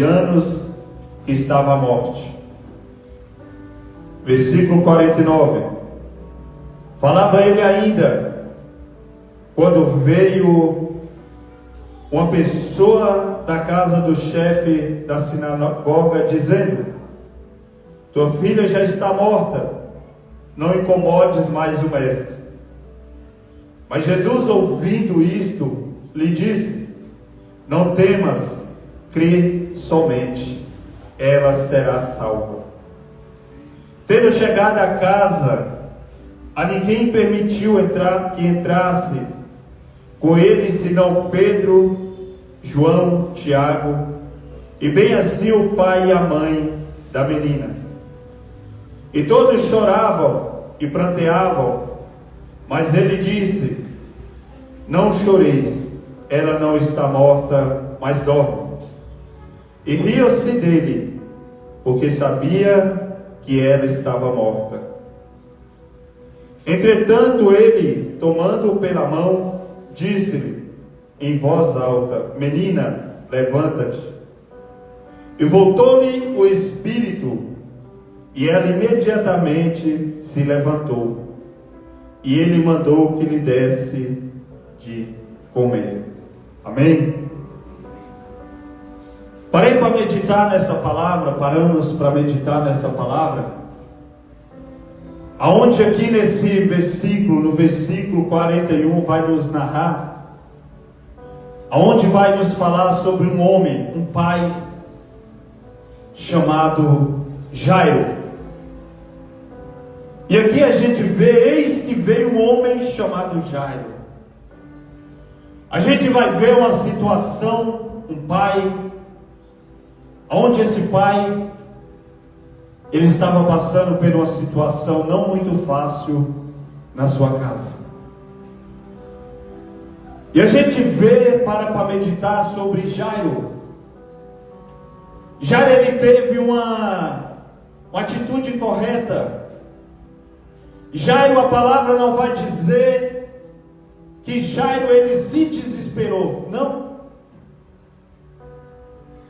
anos que estava à morte. Versículo 49. Falava ele ainda, quando veio uma pessoa da casa do chefe da sinagoga, dizendo: tua filha já está morta, não incomodes mais o mestre. Mas Jesus, ouvindo isto, lhe disse: não temas, crê somente, ela será salva. Tendo chegado à casa, a ninguém permitiu que entrasse com ele, senão Pedro, João, Tiago, e bem assim o pai e a mãe da menina. E todos choravam e pranteavam, mas ele disse: não choreis, ela não está morta, mas dorme. E riam-se dele, porque sabia que ela estava morta. Entretanto ele, tomando-o pela mão, disse-lhe em voz alta: menina, levanta-te. E voltou-lhe o espírito, e ela imediatamente se levantou. E ele mandou que lhe desse de comer. Amém? Parei para meditar nessa palavra, paramos para meditar nessa palavra, aonde aqui nesse versículo, no versículo 41, vai nos narrar, aonde vai nos falar sobre um homem, um pai, chamado Jairo. E aqui a gente vê, eis que veio um homem chamado Jairo. A gente vai ver uma situação, um pai, onde esse pai, ele estava passando por uma situação não muito fácil na sua casa. E a gente vê, para meditar sobre Jairo. Jairo, ele teve uma atitude correta. Jairo, a palavra não vai dizer que Jairo, ele se desesperou, não.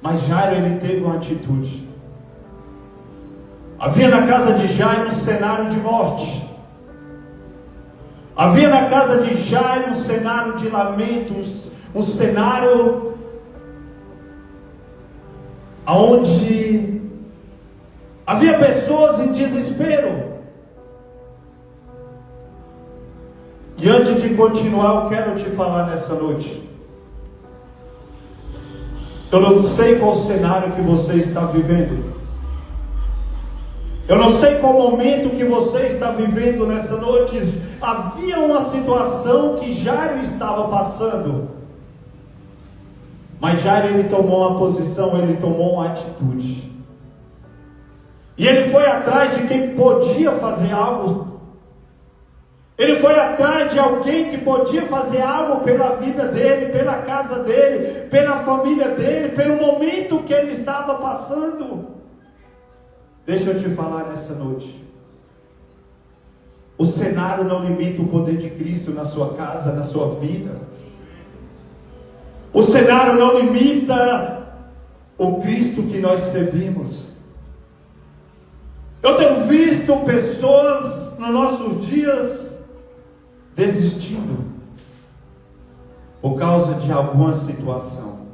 Mas Jairo, ele teve uma atitude. Havia na casa de Jairo um cenário de morte. Havia na casa de Jairo um cenário de lamento, um cenário onde havia pessoas em desespero. E antes de continuar, eu quero te falar nessa noite. Eu não sei qual cenário que você está vivendo. Eu não sei qual momento que você está vivendo nessa noite. Havia uma situação que Jairo estava passando. Mas Jairo, ele tomou uma posição, ele tomou uma atitude. E ele foi atrás de quem podia fazer algo. Ele foi atrás de alguém que podia fazer algo pela vida dele, pela casa dele, pela família dele, pelo momento que ele estava passando. Deixa eu te falar nessa noite. O cenário não limita o poder de Cristo na sua casa, na sua vida. O cenário não limita o Cristo que nós servimos. Eu tenho visto pessoas nos nossos dias desistindo por causa de alguma situação.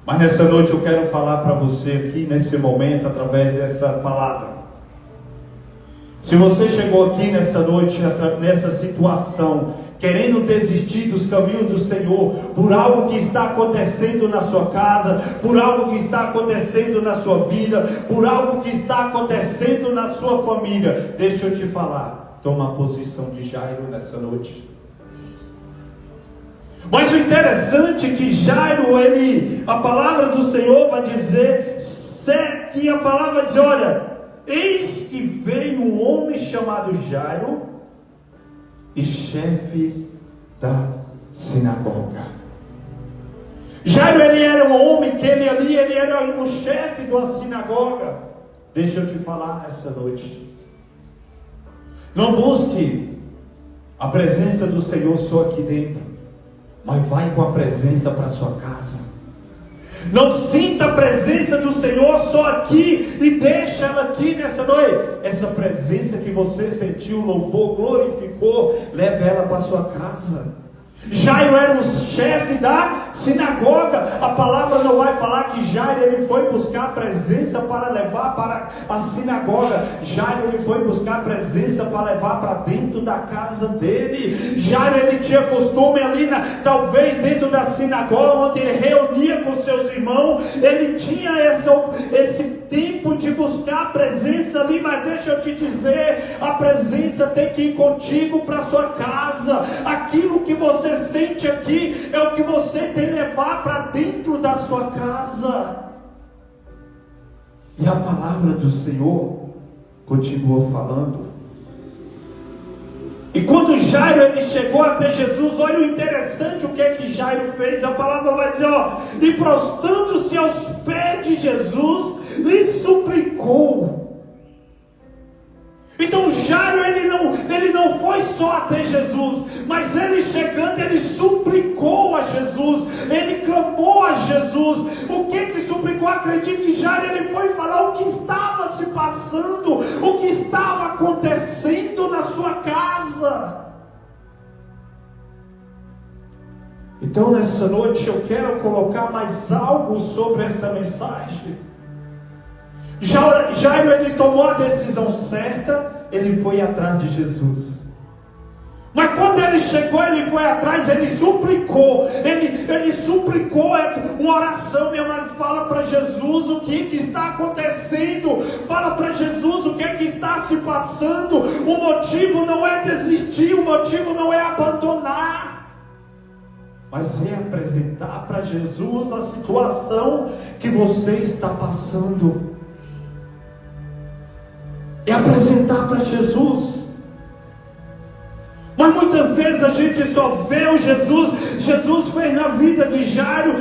Mas nessa noite eu quero falar para você aqui, nesse momento, através dessa palavra. Se você chegou aqui nessa noite, nessa situação, querendo desistir dos caminhos do Senhor, por algo que está acontecendo na sua casa, por algo que está acontecendo na sua vida, por algo que está acontecendo na sua família, deixa eu te falar, toma a posição de Jairo nessa noite. Mas o interessante é que Jairo, a palavra do Senhor vai dizer, que a palavra vai dizer, olha, eis que veio um homem chamado Jairo, e chefe da sinagoga. Jairo, ele era um homem que ele era um chefe de uma sinagoga. Deixa eu te falar nessa noite. Não busque a presença do Senhor só aqui dentro, mas vai com a presença para a sua casa. Não sinta a presença do Senhor só aqui e deixa ela aqui nessa noite. Essa presença que você sentiu, louvou, glorificou, leve ela para sua casa. Jairo era o chefe da sinagoga. A palavra não vai falar que Jairo ele foi buscar a presença para levar para a sinagoga. Jairo ele foi buscar a presença para levar para dentro da casa dele. Jairo ele tinha costume ali, talvez dentro da sinagoga, onde ele reunia com seus irmãos, ele tinha esse tempo de buscar a presença ali. Mas deixa eu te dizer, a presença tem que ir contigo para sua casa. Aquilo que você sente aqui é o que você tem que levar para dentro da sua casa. E a palavra do Senhor continua falando. E quando Jairo ele chegou até Jesus, olha o interessante, o que é que Jairo fez. A palavra vai dizer, e prostrando-se aos pés de Jesus, lhe suplicou. Então Jairo ele não foi só até Jesus, mas ele chegando, ele suplicou a Jesus, ele clamou a Jesus. O que suplicou? Acredito que Jairo ele foi falar o que estava se passando, o que estava acontecendo na sua casa. Então nessa noite eu quero colocar mais algo sobre essa mensagem. Jairo ele tomou a decisão certa, ele foi atrás de Jesus. Mas quando ele chegou, ele foi atrás, ele suplicou. Ele suplicou uma oração, meu amado. Fala para Jesus o que está acontecendo. Fala para Jesus o que está se passando. O motivo não é desistir, o motivo não é abandonar, mas é apresentar para Jesus a situação que você está passando. É apresentar para Jesus. Mas muitas vezes a gente só vê o Jesus. Jesus fez na vida de Jairo.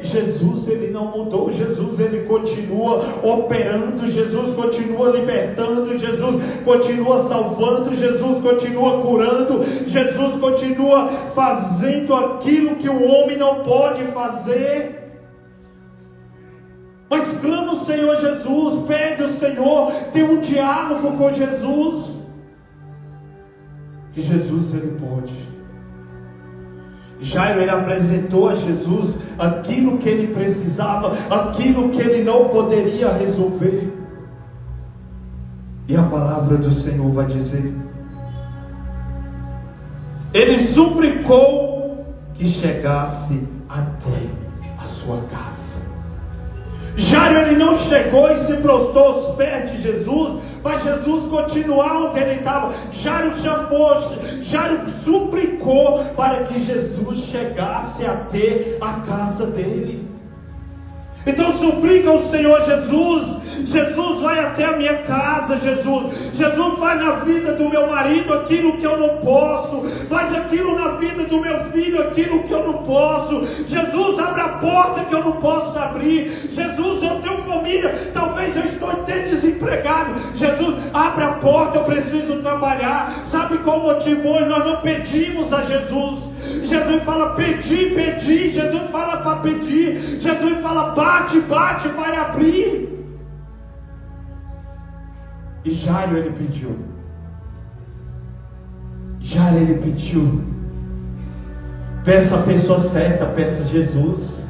Jesus ele não mudou. Jesus ele continua operando. Jesus continua libertando. Jesus continua salvando. Jesus continua curando. Jesus continua fazendo aquilo que o homem não pode fazer. Mas clama o Senhor Jesus, pede o Senhor, tem um diálogo com Jesus, que Jesus ele pode. Jairo ele apresentou a Jesus aquilo que ele precisava, aquilo que ele não poderia resolver. E a palavra do Senhor vai dizer, ele suplicou que chegasse até a sua casa. Jairo ele não chegou e se prostrou aos pés de Jesus, mas Jesus continuava onde ele estava. Jairo chamou, Jairo suplicou para que Jesus chegasse até a casa dele. Então suplica ao Senhor Jesus. Jesus vai até a minha casa, Jesus. Jesus faz na vida do meu marido aquilo que eu não posso. Faz aquilo na vida do meu filho, aquilo que eu não posso. Jesus, abre a porta que eu não posso abrir. Jesus, eu tenho família, talvez eu estou até desempregado. Jesus, abre a porta, eu preciso trabalhar. Sabe qual o motivo hoje? Nós não pedimos a Jesus. Jesus fala pedir, pedir. Jesus fala para pedir. Jesus fala bate, bate, vai abrir. E Jairo ele pediu. Jairo ele pediu. Peça a pessoa certa, peça Jesus.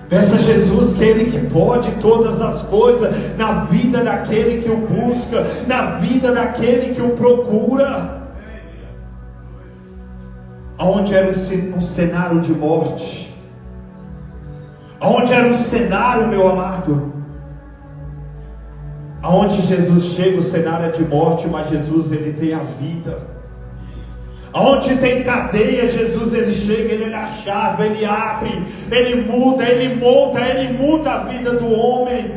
Peça a Jesus que Ele que pode todas as coisas na vida daquele que o busca, na vida daquele que o procura. Aonde era um cenário de morte, aonde era um cenário, meu amado, aonde Jesus chega, o cenário é de morte, mas Jesus ele tem a vida. Aonde tem cadeia, Jesus ele chega, ele é a chave, ele abre, ele muda, ele muda a vida do homem.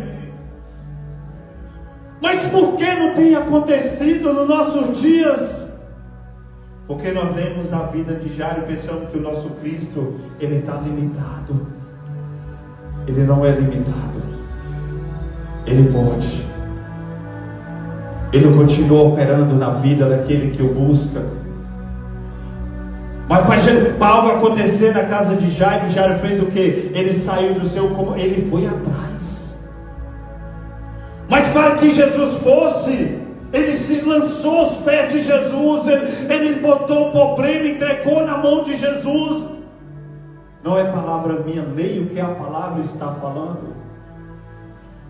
Mas por que não tem acontecido nos nossos dias? Porque nós lemos a vida de Jairo e pensamos que o nosso Cristo ele está limitado. Ele não é limitado. Ele pode. Ele continua operando na vida daquele que o busca. Mas para algo acontecer na casa de Jairo. Jairo fez o quê? Ele saiu do seu... Ele foi atrás. Mas para que Jesus fosse, ele se lançou aos pés de Jesus. Ele botou o problema, entregou na mão de Jesus. Não é palavra minha, leia o que a palavra está falando.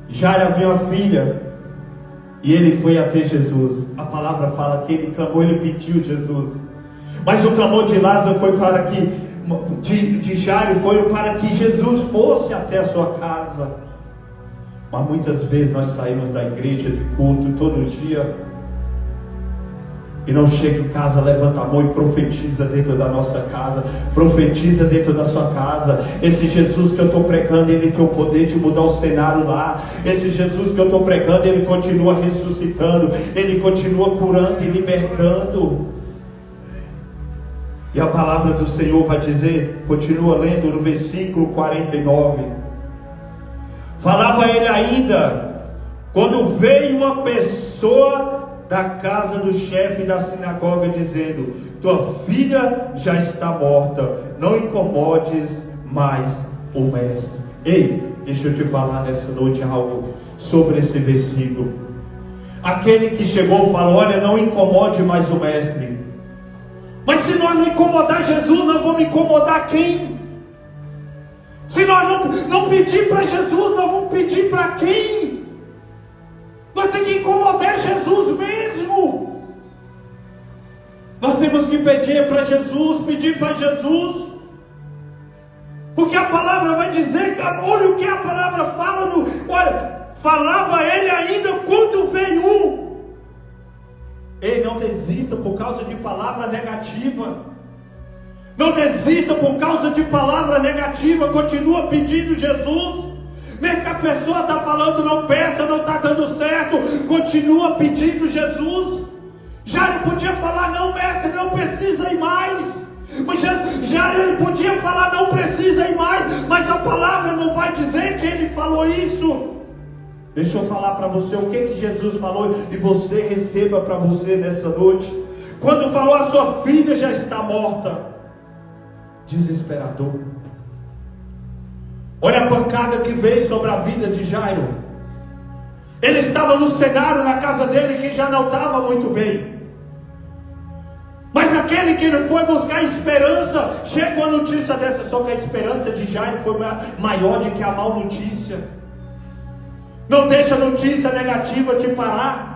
Jairo havia uma filha, e ele foi até Jesus. A palavra fala que ele clamou, ele pediu Jesus. Mas o clamor de Lázaro foi para que, de Jairo foi para que Jesus fosse até a sua casa. Mas muitas vezes nós saímos da igreja de culto todo dia, e não chega em casa, levanta a mão e profetiza dentro da nossa casa, profetiza dentro da sua casa. Esse Jesus que eu estou pregando, ele tem o poder de mudar o cenário lá. Esse Jesus que eu estou pregando, ele continua ressuscitando, ele continua curando e libertando. E a palavra do Senhor vai dizer, continua lendo no versículo 49. Falava ele ainda, quando veio uma pessoa da casa do chefe da sinagoga, dizendo: tua filha já está morta, não incomodes mais o mestre. Ei, deixa eu te falar nessa noite algo sobre esse versículo. Aquele que chegou falou: olha, não incomode mais o mestre. Mas se nós não incomodar Jesus, nós vamos incomodar quem? Se nós não pedir para Jesus, nós vamos pedir para quem? Nós temos que incomodar Jesus mesmo. Nós temos que pedir para Jesus, porque a palavra vai dizer, olha o que a palavra fala, olha, falava ele ainda quando veio um. Ei, não desista por causa de palavra negativa. Não desista por causa de palavra negativa. Continua pedindo Jesus. Mesmo que a pessoa está falando, não peça, não está dando certo, continua pedindo Jesus. Jairo podia falar: não, mestre, não precisa ir mais. Mas Jairo podia falar: não precisa ir mais. Mas a palavra não vai dizer que ele falou isso. Deixa eu falar para você o que Jesus falou, e você receba para você nessa noite. Quando falou: a sua filha já está morta. Desesperador. Olha a pancada que veio sobre a vida de Jairo. Ele estava no cenário na casa dele que já não estava muito bem. Mas aquele que ele foi buscar esperança, chegou a notícia dessa. Só que a esperança de Jairo foi maior do que a má notícia. Não deixa a notícia negativa te parar.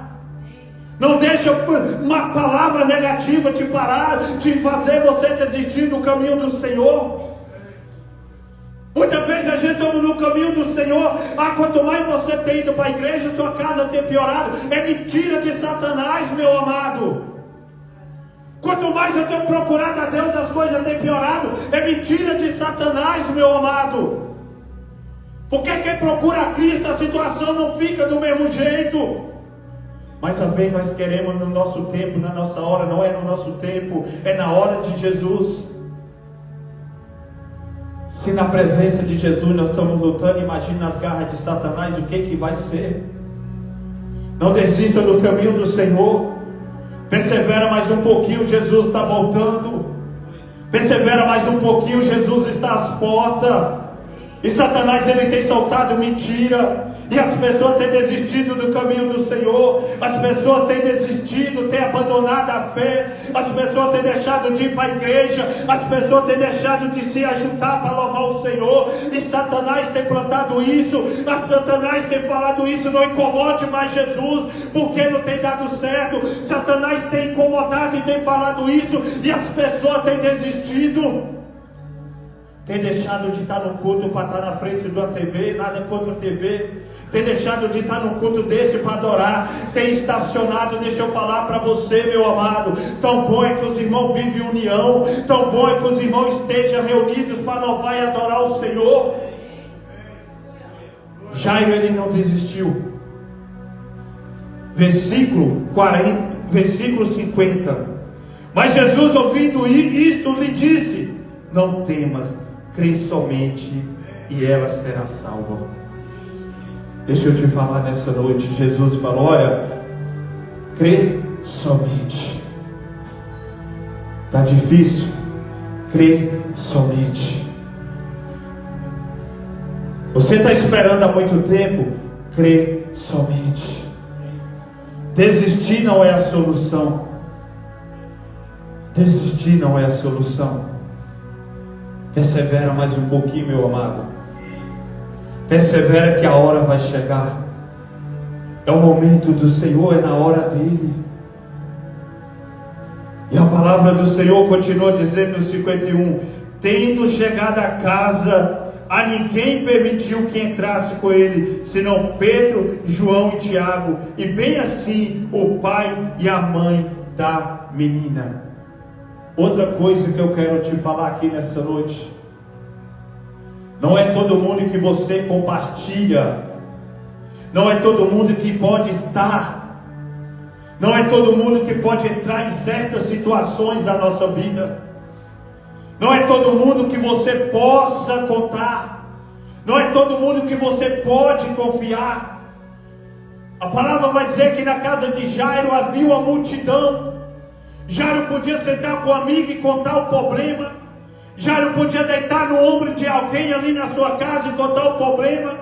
Não deixa uma palavra negativa te parar, te fazer você desistir do caminho do Senhor. Muitas vezes a gente está no caminho do Senhor. Quanto mais você tem ido para a igreja, sua casa tem piorado. É mentira de Satanás, meu amado. Quanto mais eu tenho procurado a Deus, as coisas têm piorado. É mentira de Satanás, meu amado. Porque quem procura a Cristo, a situação não fica do mesmo jeito. Mas também nós queremos no nosso tempo, na nossa hora. Não é no nosso tempo, é na hora de Jesus. Se na presença de Jesus nós estamos lutando, imagine nas garras de Satanás, o que vai ser. Não desista do caminho do Senhor. Persevera mais um pouquinho, Jesus está voltando. Persevera mais um pouquinho, Jesus está às portas. E Satanás, ele tem soltado mentira. E as pessoas têm desistido do caminho do Senhor. As pessoas têm desistido, têm abandonado a fé. As pessoas têm deixado de ir para a igreja. As pessoas têm deixado de se ajuntar para louvar o Senhor. E Satanás tem plantado isso. A Satanás tem falado isso: não incomode mais Jesus, porque não tem dado certo. Satanás tem incomodado e tem falado isso. E as pessoas têm desistido. Tem deixado de estar no culto para estar na frente de uma TV, nada contra a TV. Tem deixado de estar no culto desse para adorar. Tem estacionado. Deixa eu falar para você, meu amado. Tão bom é que os irmãos vivem em união. Tão bom é que os irmãos estejam reunidos para louvar e adorar o Senhor. Jairo, ele não desistiu. Versículo 50. Mas Jesus, ouvindo isto, lhe disse: não temas, crê somente e ela será salva. Deixa eu te falar nessa noite. Jesus falou: olha, crê somente. Está difícil? crê somente. Você está esperando há muito tempo? Crê somente. Desistir não é a solução. Desistir não é a solução. Persevera mais um pouquinho, meu amado. Persevera que a hora vai chegar. É o momento do Senhor, é na hora dele. E a palavra do Senhor continua dizendo no 51: tendo chegado a casa, a ninguém permitiu que entrasse com ele, senão Pedro, João e Tiago, e bem assim o pai e a mãe da menina. Outra coisa que eu quero te falar aqui nessa noite: não é todo mundo que você compartilha, não é todo mundo que pode estar, não é todo mundo que pode entrar em certas situações da nossa vida, não é todo mundo que você possa contar, não é todo mundo que você pode confiar. A palavra vai dizer que na casa de Jairo havia uma multidão. Jairo podia sentar com um amigo e contar o problema. Jairo podia deitar no ombro de alguém ali na sua casa e contar o problema.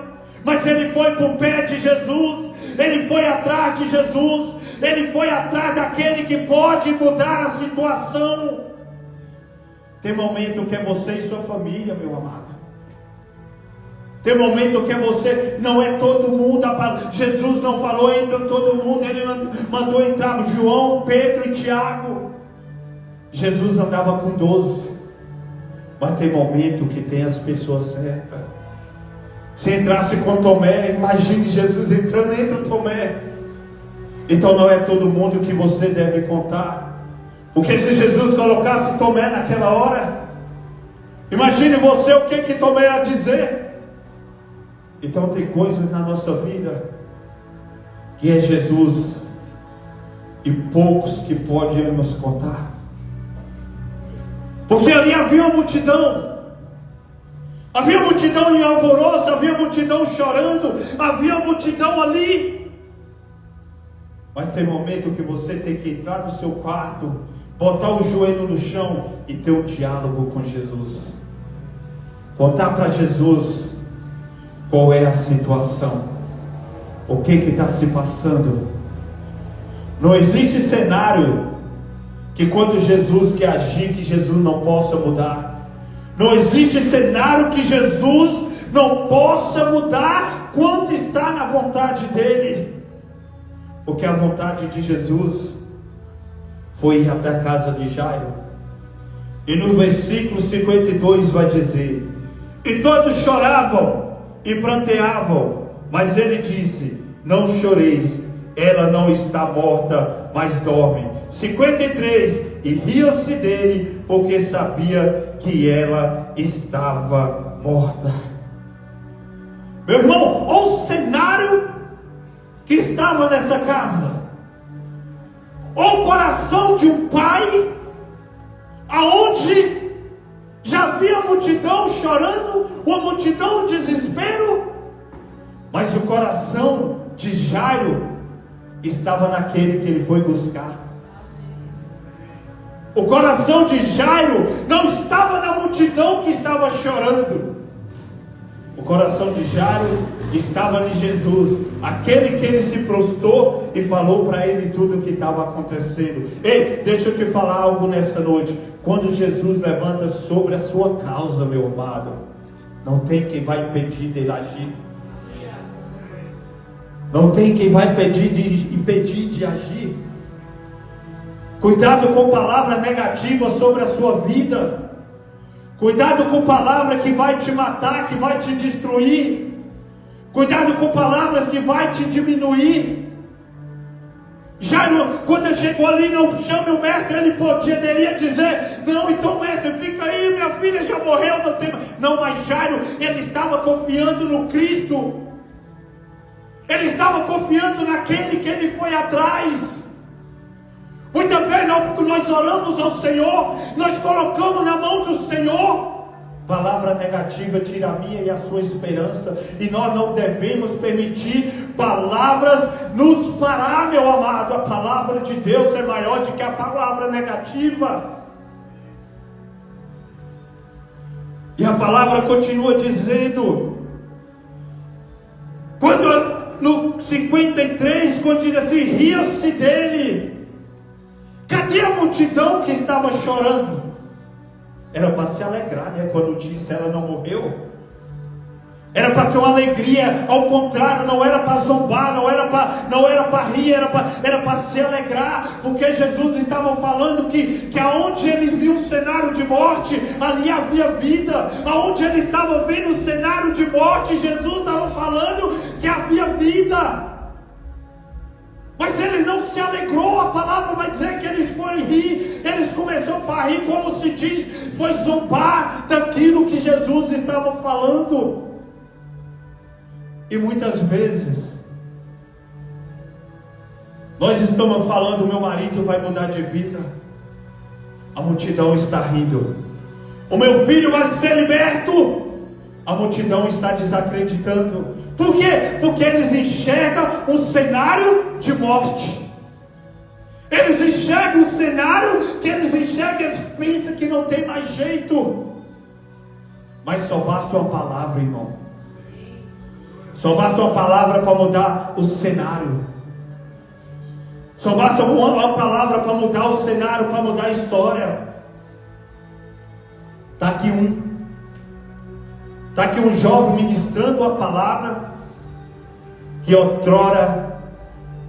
Mas ele foi para o pé de Jesus, ele foi atrás de Jesus, ele foi atrás daquele que pode mudar a situação. Tem momento que é você e sua família, meu amado. Tem momento que é você, não é todo mundo. Jesus não falou entra todo mundo, ele mandou entrar João, Pedro e Tiago. Jesus andava com 12. Mas tem momento que tem as pessoas certas. Se entrasse com Tomé, imagine Jesus entrando, entra Tomé. Então não é todo mundo que você deve contar. Porque se Jesus colocasse Tomé naquela hora, imagine você o que Tomé ia dizer. Então tem coisas na nossa vida que é Jesus e poucos que podem nos contar. Porque ali havia uma multidão. Havia multidão em alvoroço, havia multidão chorando, havia multidão ali. Mas tem momento que você tem que entrar no seu quarto, botar o joelho no chão e ter um diálogo com Jesus. Contar para Jesus qual é a situação, o que está se passando. Não existe cenário que quando Jesus quer agir, que Jesus não possa mudar. Não existe cenário que Jesus não possa mudar quando está na vontade dele. Porque a vontade de Jesus foi ir até a casa de Jairo. E no versículo 52 vai dizer: e todos choravam e pranteavam, mas ele disse: não choreis, ela não está morta, mas dorme. 53, e riam-se dele, porque sabia que ela estava morta. Meu irmão, olha o cenário que estava nessa casa. Olha o coração de um pai, aonde já havia multidão chorando, uma multidão de desespero, mas o coração de Jairo estava naquele que ele foi buscar. O coração de Jairo não estava na multidão que estava chorando. O coração de Jairo estava em Jesus, aquele que ele se prostrou e falou para ele tudo o que estava acontecendo. Ei, deixa eu te falar algo nessa noite. Quando Jesus levanta sobre a sua causa, meu amado, não tem quem vai impedir dele agir. Não tem quem vai impedir de agir. Cuidado com palavras negativas sobre a sua vida. Cuidado com palavras que vai te matar, que vai te destruir. Cuidado com palavras que vai te diminuir. Jairo, quando ele chegou ali, não chame o mestre, ele poderia dizer: não, então mestre, fica aí, minha filha já morreu, não tem mais. Não, mas Jairo, ele estava confiando no Cristo. Ele estava confiando naquele que ele foi atrás. Muitas vezes nós oramos ao Senhor, nós colocamos na mão do Senhor. Palavra negativa tira a minha e a sua esperança, e nós não devemos permitir palavras nos parar, meu amado. A palavra de Deus é maior do que a palavra negativa. E a palavra continua dizendo, quando no 53, quando diz assim, ria-se dele. Cadê a multidão que estava chorando? Era para se alegrar, né? Quando disse ela não morreu. Era para ter uma alegria, ao contrário, não era para zombar, não era para rir, era para se alegrar, porque Jesus estava falando que aonde ele viu um cenário de morte, ali havia vida. Aonde ele estava vendo um cenário de morte, Jesus estava falando que havia vida. Mas ele não se alegrou, a palavra vai dizer que eles foram rir, eles começaram a rir, como se diz, foi zombar daquilo que Jesus estava falando. E muitas vezes, nós estamos falando, meu marido vai mudar de vida, a multidão está rindo. O meu filho vai ser liberto, a multidão está desacreditando. Por quê? Porque eles enxergam um cenário de morte. Eles enxergam um cenário que eles pensam que não tem mais jeito. Mas só basta uma palavra, irmão. Só basta uma palavra para mudar o cenário. Só basta uma palavra para mudar o cenário, para mudar a história. Está aqui um jovem ministrando a palavra, que outrora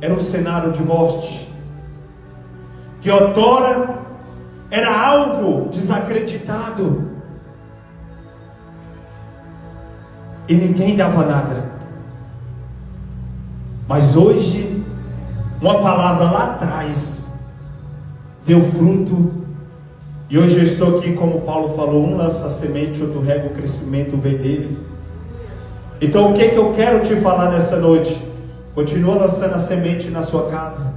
era um cenário de morte, que outrora era algo desacreditado, e ninguém dava nada. Mas hoje, uma palavra lá atrás deu fruto, e hoje eu estou aqui, como Paulo falou, um lança a semente, outro rega o crescimento, vem dele. Então o que eu quero te falar nessa noite? Continua lançando a semente na sua casa,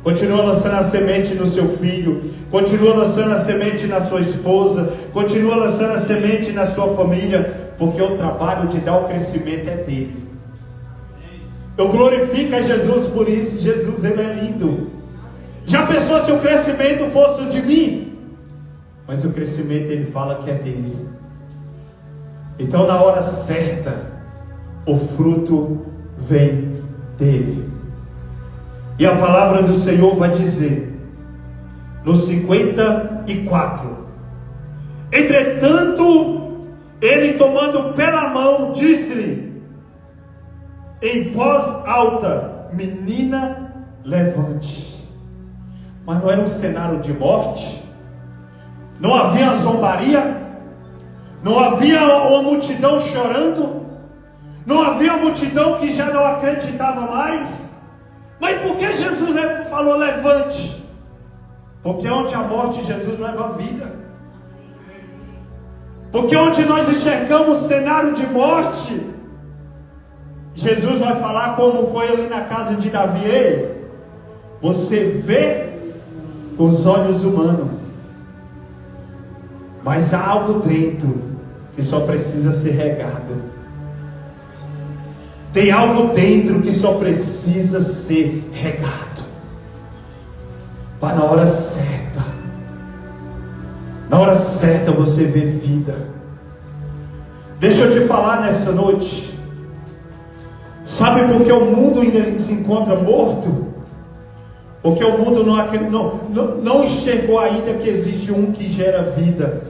continua lançando a semente no seu filho, continua lançando a semente na sua esposa, continua lançando a semente na sua família, porque o trabalho de dar o crescimento é dele. Eu glorifico a Jesus por isso. Jesus, ele é lindo. Já pensou se o crescimento fosse de mim? Mas o crescimento, ele fala que é dele. Então na hora certa, o fruto vem dele. E a palavra do Senhor vai dizer, no 54, entretanto, ele tomando pela mão, disse-lhe em voz alta, menina, levante. Mas não era um cenário de morte, não havia zombaria, não havia uma multidão chorando, não havia uma multidão que já não acreditava mais. Mas por que Jesus falou levante? Porque onde a morte, Jesus leva a vida. Porque onde nós enxergamos cenário de morte, Jesus vai falar como foi ali na casa de Davi. Ei, você vê com os olhos humanos, mas há algo dentro que só precisa ser regado. Tem algo dentro que só precisa ser regado, para na hora certa você ver vida. Deixa eu te falar nessa noite. Sabe por que o mundo ainda se encontra morto? Porque o mundo não enxergou ainda que existe um que gera vida.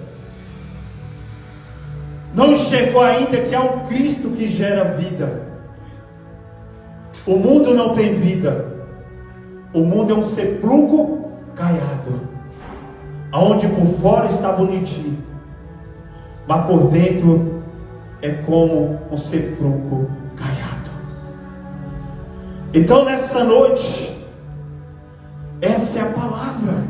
Não enxergou ainda que há um Cristo que gera vida. O mundo não tem vida. O mundo é um sepulcro caiado, aonde por fora está bonitinho, mas por dentro é como um sepulcro caiado. Então nessa noite, essa é a palavra,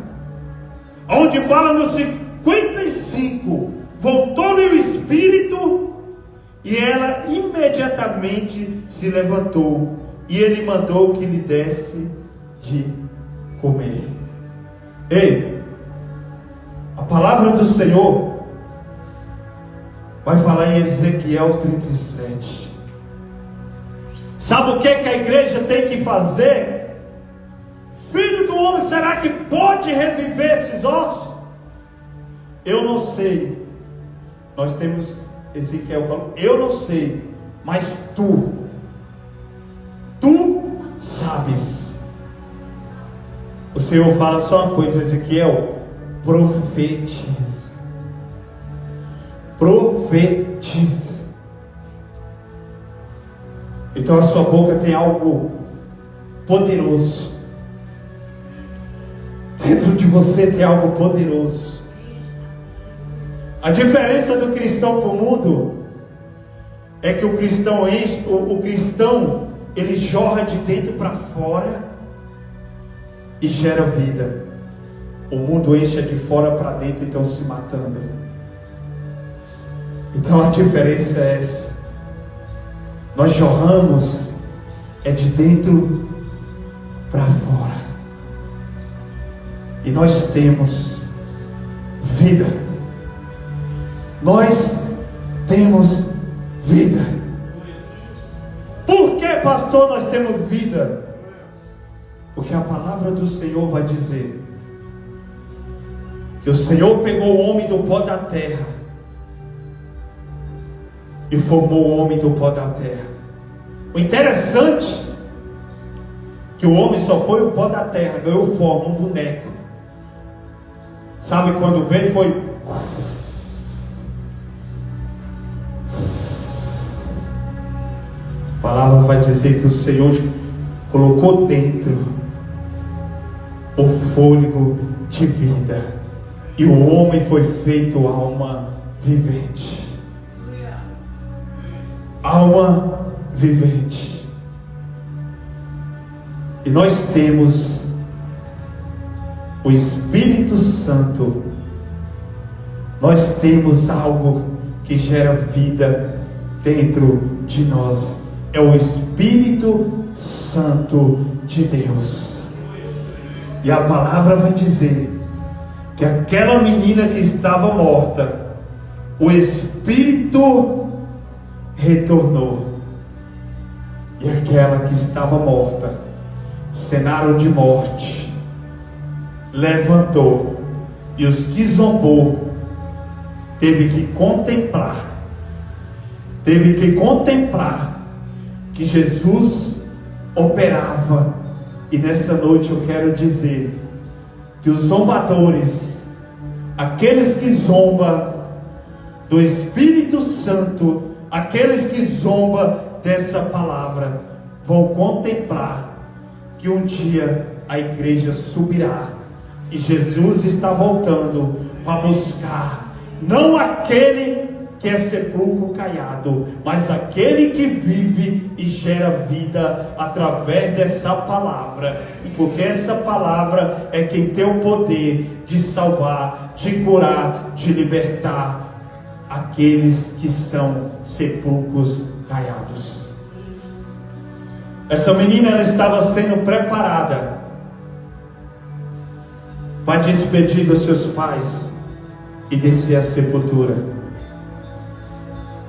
onde fala no 55, voltou-lhe o espírito, e ela imediatamente se levantou, e ele mandou que lhe desse de comer. Ei, a palavra do Senhor vai falar em Ezequiel 37. Sabe o que a igreja tem que fazer? Filho do homem, será que pode reviver esses ossos? Eu não sei, Nós temos Ezequiel falando: eu não sei, mas tu sabes. O Senhor fala só uma coisa: Ezequiel, profetiza. Profetiza. Então a sua boca tem algo poderoso. Dentro de você tem algo poderoso. A diferença do cristão para o mundo é que o cristão ele jorra de dentro para fora e gera vida. O mundo enche de fora para dentro e estão se matando. Então a diferença é essa. Nós jorramos de dentro para fora. E nós temos vida. Nós temos vida. Por que, pastor, nós temos vida? Porque a palavra do Senhor vai dizer que o Senhor pegou o homem do pó da terra e formou o homem do pó da terra. O interessante é que o homem só foi o pó da terra, ganhou forma, um boneco. Sabe quando veio foi... A palavra vai dizer que o Senhor colocou dentro o fôlego de vida, e o homem foi feito alma vivente. Alma vivente. E nós temos o Espírito Santo. Nós temos algo que gera vida dentro de nós. É o Espírito Santo de Deus. E a palavra vai dizer que aquela menina que estava morta, o Espírito retornou. E aquela que estava morta, cenário de morte, levantou. E os que zombou teve que contemplar que Jesus operava. E nessa noite eu quero dizer que os zombadores, aqueles que zombam do Espírito Santo, aqueles que zombam dessa palavra, vão contemplar que um dia a igreja subirá e Jesus está voltando para buscar não aquele que é sepulcro caiado, mas aquele que vive e gera vida através dessa palavra. Porque essa palavra é quem tem o poder de salvar, de curar, de libertar aqueles que são sepulcros caiados. Essa menina, ela estava sendo preparada para despedir dos seus pais e descer à sepultura.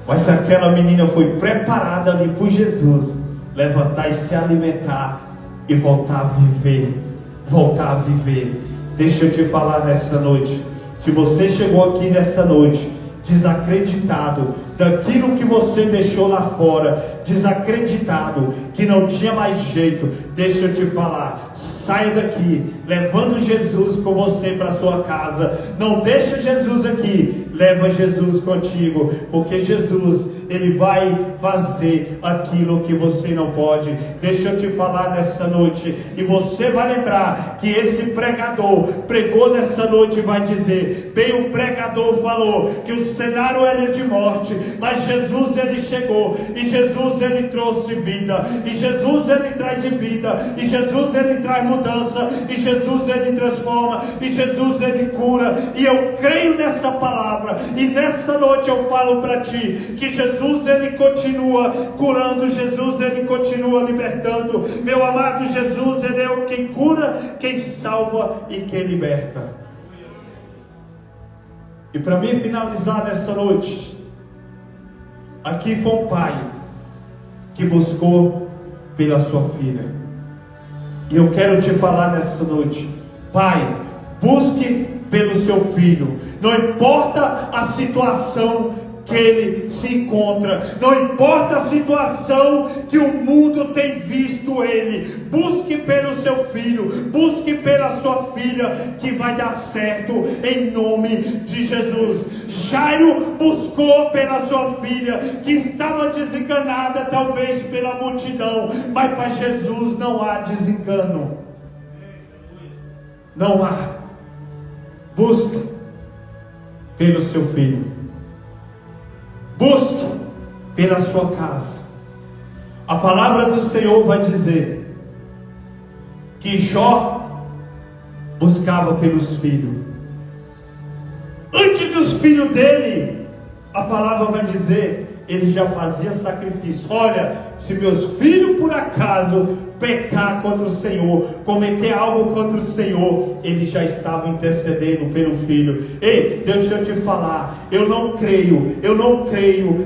Mas aquela menina foi preparada ali por Jesus levantar e se alimentar e voltar a viver. Voltar a viver. Deixa eu te falar nessa noite. Se você chegou aqui nessa noite desacreditado daquilo que você deixou lá fora, desacreditado, que não tinha mais jeito, deixa eu te falar, saia daqui, levando Jesus com você para sua casa. Não deixa Jesus aqui, leva Jesus contigo, porque Jesus, Ele vai fazer aquilo que você não pode. Deixa eu te falar nessa noite, e você vai lembrar que esse pregador pregou nessa noite e vai dizer, bem, o pregador falou que o cenário era de morte, mas Jesus, Ele chegou, e Jesus, Ele trouxe vida, e Jesus, Ele traz vida, e Jesus, Ele traz mudança, e Jesus, Ele transforma, e Jesus, Ele cura. E eu creio nessa palavra, e nessa noite eu falo para ti que Jesus, Ele continua curando, Jesus, Ele continua libertando. Meu amado, Jesus, Ele é quem cura, quem salva e quem liberta. E para mim finalizar nessa noite, aqui foi um pai que buscou pela sua filha. E eu quero te falar nessa noite, pai, busque pelo seu filho. Não importa a situação que ele se encontra, não importa a situação que o mundo tem visto ele, busque pelo seu filho, busque pela sua filha, que vai dar certo em nome de Jesus. Jairo buscou pela sua filha, que estava desenganada talvez pela multidão, mas para Jesus não há desengano, não há. Busque pelo seu filho, busque pela sua casa. A palavra do Senhor vai dizer que Jó buscava pelos filhos. Antes dos filhos dele, a palavra vai dizer, ele já fazia sacrifício. Olha, se meus filhos por acaso pecar contra o Senhor, cometer algo contra o Senhor, ele já estava intercedendo pelo filho. Ei, deixa eu te falar, eu não creio,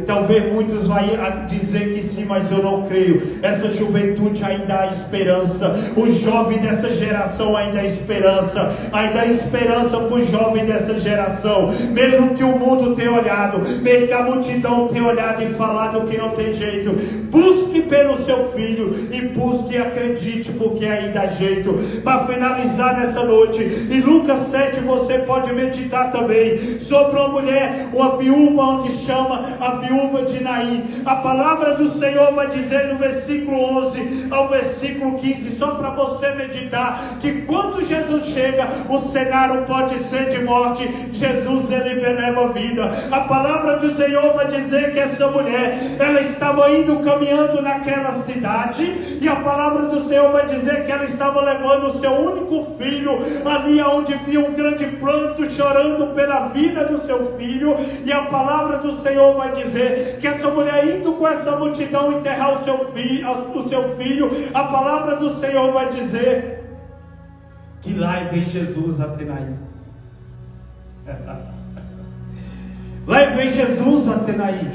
talvez muitos vão dizer que sim, mas eu não creio. Essa juventude ainda há esperança, o jovem dessa geração ainda há esperança para o jovem dessa geração, mesmo que o mundo tenha olhado, mesmo que a multidão tenha olhado e falado que não tem jeito. Busque pelo seu filho e busque e acredite, porque ainda há jeito. Para finalizar nessa noite, em Lucas 7 você pode meditar também sobre uma mulher, uma viúva, onde chama a viúva de Naim. A palavra do Senhor vai dizer no versículo 11 ao versículo 15, só para você meditar, que quando Jesus chega, o cenário pode ser de morte, Jesus ele leva vida. A palavra do Senhor vai dizer que essa mulher, ela estava indo caminhando naquela cidade, e a palavra do Senhor vai dizer que ela estava levando o seu único filho, ali onde via um grande pranto, chorando pela vida do seu filho. E a palavra do Senhor vai dizer que essa mulher indo com essa multidão enterrar o seu filho, a palavra do Senhor vai dizer que lá vem Jesus até Naim. Lá vem Jesus até Naim.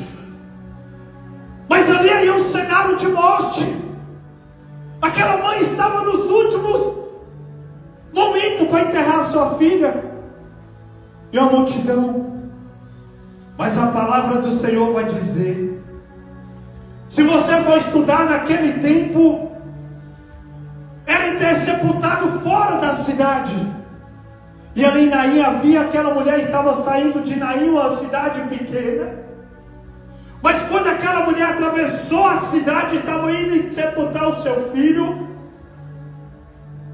Mas ali é um cenário de morte. Aquela mãe estava nos últimos momentos para enterrar sua filha, e a multidão. Mas a palavra do Senhor vai dizer, se você for estudar naquele tempo, era ter sepultado fora da cidade. E ali em Naim havia, aquela mulher estava saindo de Naim, uma cidade pequena. Mas quando aquela mulher atravessou a cidade, estava indo sepultar o seu filho,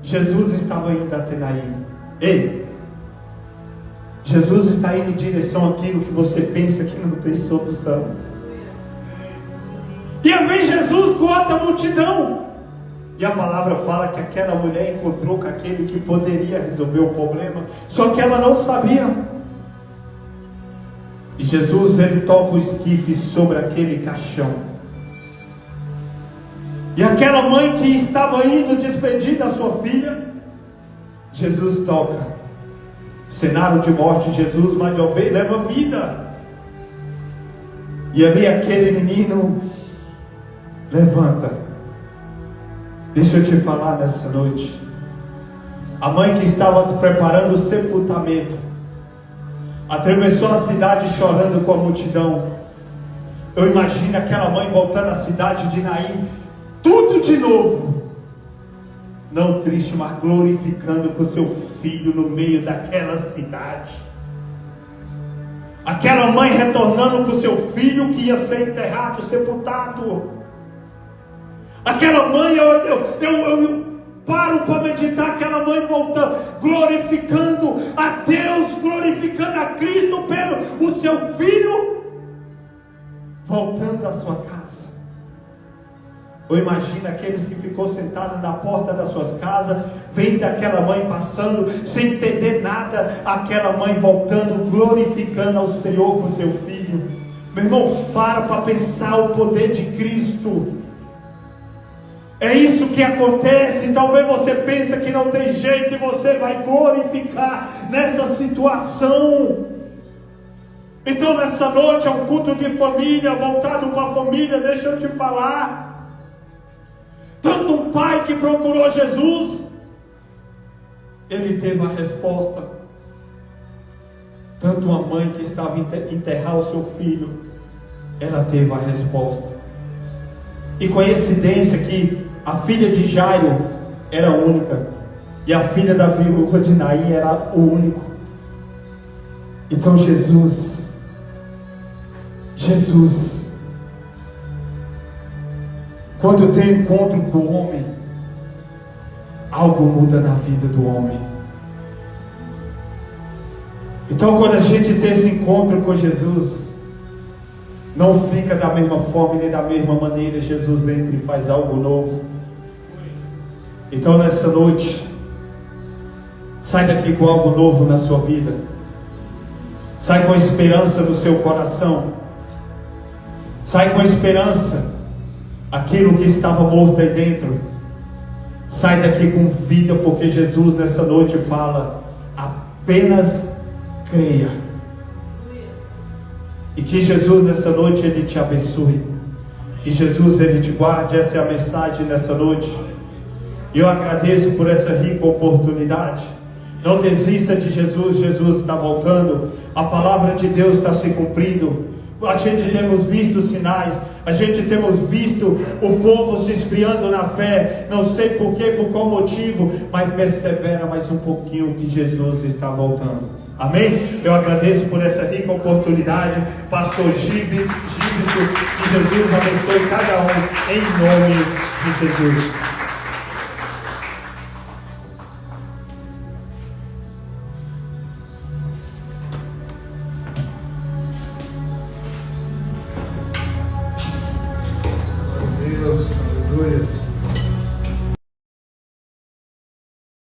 Jesus estava indo até Naim. Ei, Jesus está indo em direção àquilo que você pensa que não tem solução. E aí vem Jesus com outra multidão. E a palavra fala que aquela mulher encontrou com aquele que poderia resolver o problema, só que ela não sabia. E Jesus, ele toca o esquife sobre aquele caixão. E aquela mãe que estava indo despedir da sua filha, Jesus toca. Cenário de morte, Jesus, mas leva vida. E ali aquele menino levanta. Deixa eu te falar nessa noite. A mãe que estava preparando o sepultamento atravessou a cidade chorando com a multidão. Eu imagino aquela mãe voltando à cidade de Naim, tudo de novo, não triste, mas glorificando com seu filho no meio daquela cidade. Aquela mãe retornando com seu filho que ia ser enterrado, sepultado. Aquela mãe, eu paro para meditar, aquela mãe voltando, glorificando a Deus, glorificando a Cristo pelo o seu filho, voltando à sua casa. Ou imagina aqueles que ficou sentados na porta das suas casas, vendo aquela mãe passando, sem entender nada, aquela mãe voltando, glorificando ao Senhor com seu filho. Meu irmão, para pensar o poder de Cristo. É isso que acontece. Talvez você pense que não tem jeito e você vai glorificar nessa situação. Então nessa noite é um culto de família, voltado para a família. Deixa eu te falar, tanto um pai que procurou Jesus, ele teve a resposta. Tanto uma mãe que estava a enterrar o seu filho, ela teve a resposta. E coincidência que a filha de Jairo era a única, e a filha da viúva de Naim era o único. Então Jesus, quando tem encontro com o homem, algo muda na vida do homem. Então quando a gente tem esse encontro com Jesus, não fica da mesma forma nem da mesma maneira. Jesus entra e faz algo novo. Então nessa noite, sai daqui com algo novo na sua vida. Sai com esperança no seu coração. Sai com esperança. Aquilo que estava morto aí dentro, sai daqui com vida, porque Jesus nessa noite fala: apenas creia. E que Jesus nessa noite Ele te abençoe. Que Jesus Ele te guarde. Essa é a mensagem nessa noite. E eu agradeço por essa rica oportunidade. Não desista de Jesus. Jesus está voltando. A palavra de Deus está se cumprindo. A gente temos visto sinais. A gente temos visto o povo se esfriando na fé. Não sei porquê, por qual motivo, mas persevera mais um pouquinho, que Jesus está voltando. Amém? Eu agradeço por essa rica oportunidade. Pastor Gibson, que Jesus abençoe cada um em nome de Jesus.